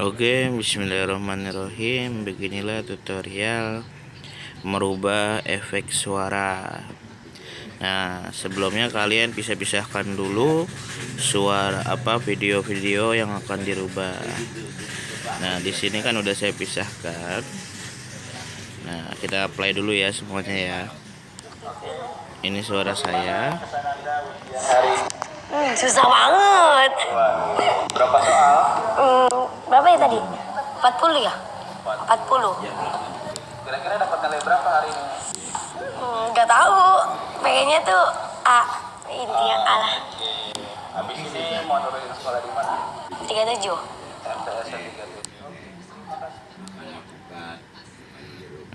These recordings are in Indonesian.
Oke, bismillahirrahmanirrahim. Beginilah tutorial merubah efek suara. Nah, sebelumnya kalian pisahkan dulu suara video-video yang akan dirubah. Nah, di sini kan udah saya pisahkan. Nah, kita apply dulu ya semuanya ya. Ini suara saya. Susah banget. Berapa soal? Berapa ya tadi? 40 ya? 40. Kira-kira dapat nilai berapa hari ini? Gak tahu. Pengennya tuh A. Intinya A lah. Habis ini mau nurunin sekolah di mana? 37. MTS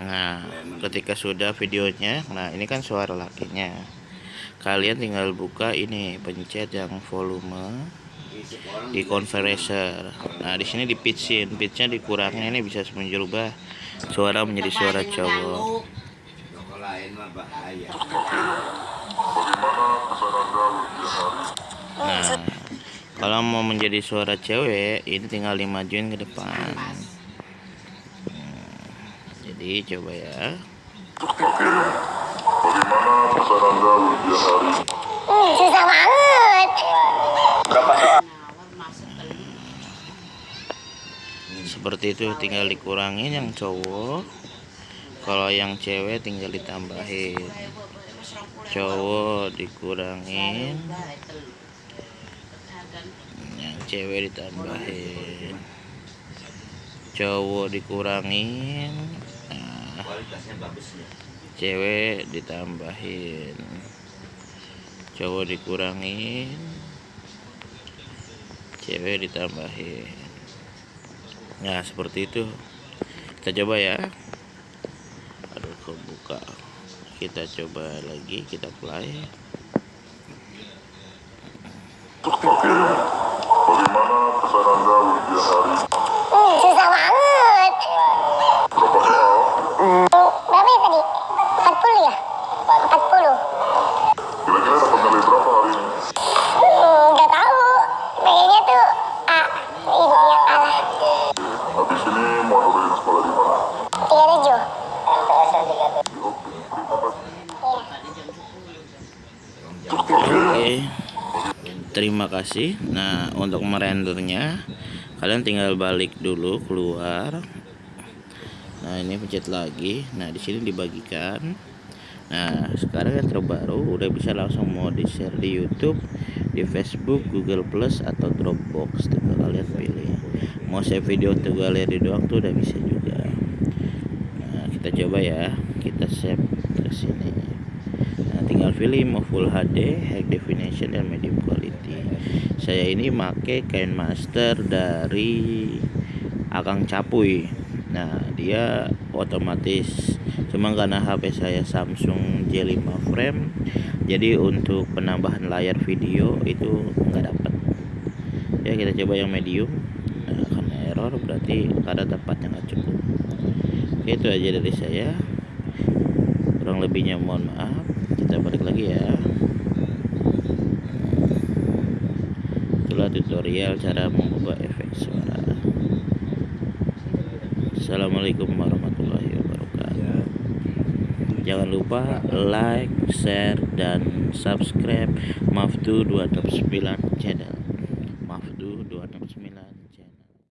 37. Nah, ketika sudah videonya, nah ini kan suara lakinya. Kalian tinggal buka ini, pencet yang volume di converter. Nah, di sini di pitchnya dikurangin, ini bisa menjerubah suara menjadi suara cowok. Nah, kalau mau menjadi suara cewek, ini tinggal dimajuin ke depan. Jadi coba ya. Bagaimana pesan Anda ujian hari ini? Susah banget. Berapa soal? Seperti itu, tinggal dikurangin yang cowok. Kalau yang cewek tinggal ditambahin. Cowok dikurangin, yang cewek ditambahin. Cowok dikurangin, nah, cewek ditambahin. Cowok dikurangin, cewek ditambahin. Nah, seperti itu. Kita coba ya. Aduh, kebuka. Kita coba lagi, kita play. Bagaimana pesan Anda ujian hari ini? Susah banget. Berapa soal? Berapa ya tadi? 40 ya? 40. Kira-kira dapat nilai berapa hari ini? Gak tahu. Pengennya tuh A. Intinya A lah. Habis ini mau nurunin sekolah di mana? 37. Oke, terima kasih. Oke, terima kasih. Nah, untuk merendernya kalian tinggal balik dulu keluar. Nah, ini pencet lagi. Nah, di sini dibagikan. Nah, sekarang yang terbaru udah bisa langsung mau di share di YouTube, di Facebook, Google Plus atau Dropbox. Tinggal kalian pilih. Mau save video ke galeri doang tuh udah bisa juga. Nah, kita coba ya. Kita save ke sini. Nah, tinggal pilih mau full HD, high definition dan medium quality. Saya ini pakai KineMaster dari Akang Capuy. Nah, dia otomatis, cuma karena HP saya Samsung J5 frame, jadi untuk penambahan layar video itu nggak dapat. Ya, kita coba yang medium. Nah, karena error berarti karena tempatnya nggak cukup. Oke, itu aja dari saya. Kurang lebihnya mohon maaf. Kita balik lagi ya. Itulah tutorial cara mengubah efek suara. Assalamualaikum warahmatullahi wabarakatuh. Jangan lupa like, share, dan subscribe Maftu 269 channel. Maftu 269